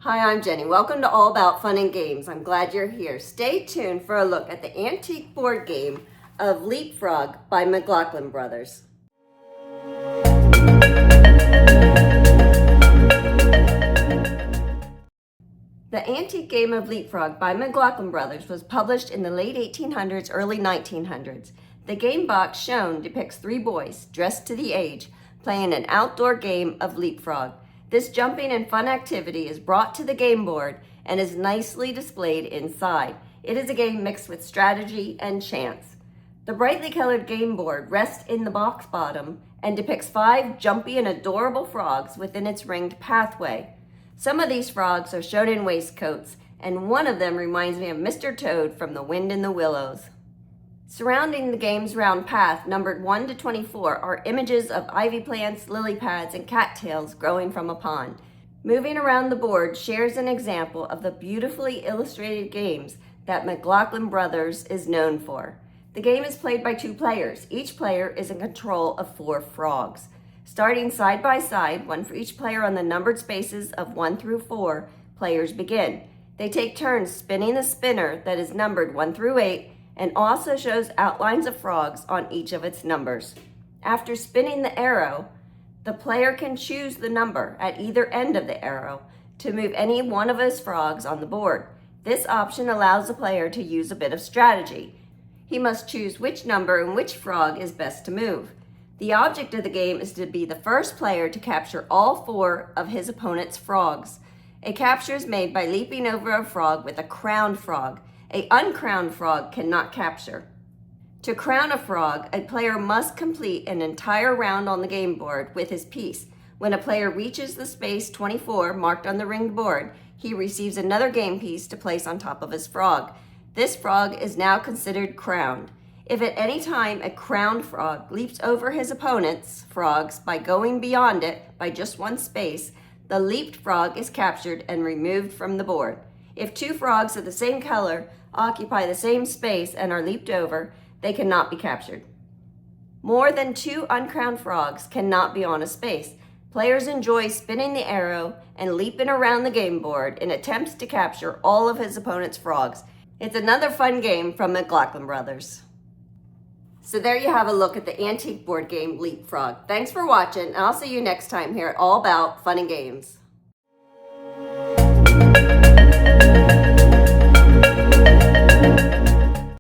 Hi, I'm Jenny. Welcome to All About Fun and Games. I'm glad you're here. Stay tuned for a look at the antique board game of Leapfrog by Mcloughlin Bros. The antique game of Leapfrog by Mcloughlin Bros. Was published in the late 1800s, early 1900s. The game box shown depicts three boys, dressed to the age, playing an outdoor game of leapfrog. This jumping and fun activity is brought to the game board and is nicely displayed inside. It is a game mixed with strategy and chance. The brightly colored game board rests in the box bottom and depicts 5 jumpy and adorable frogs within its ringed pathway. Some of these frogs are shown in waistcoats, and one of them reminds me of Mr. Toad from The Wind in the Willows. Surrounding the game's round path, numbered 1 to 24, are images of ivy plants, lily pads, and cattails growing from a pond. Moving around the board shares an example of the beautifully illustrated games that Mcloughlin Bros. Is known for. The game is played by 2 players. Each player is in control of 4 frogs. Starting side by side, one for each player on the numbered spaces of 1 through 4, players begin. They take turns spinning the spinner that is numbered 1 through 8 and also shows outlines of frogs on each of its numbers. After spinning the arrow, the player can choose the number at either end of the arrow to move any one of his frogs on the board. This option allows the player to use a bit of strategy. He must choose which number and which frog is best to move. The object of the game is to be the first player to capture all 4 of his opponent's frogs. A capture is made by leaping over a frog with a crowned frog. An uncrowned frog cannot capture. To crown a frog, a player must complete an entire round on the game board with his piece. When a player reaches the space 24 marked on the ringed board, he receives another game piece to place on top of his frog. This frog is now considered crowned. If at any time a crowned frog leaps over his opponent's frogs by going beyond it by just 1 space, the leaped frog is captured and removed from the board. If 2 frogs of the same color occupy the same space and are leaped over, they cannot be captured. More than 2 uncrowned frogs cannot be on a space. Players enjoy spinning the arrow and leaping around the game board in attempts to capture all of his opponent's frogs. It's another fun game from Mcloughlin Bros. So there you have a look at the antique board game Leapfrog. Thanks for watching, and I'll see you next time here at All About Fun and Games.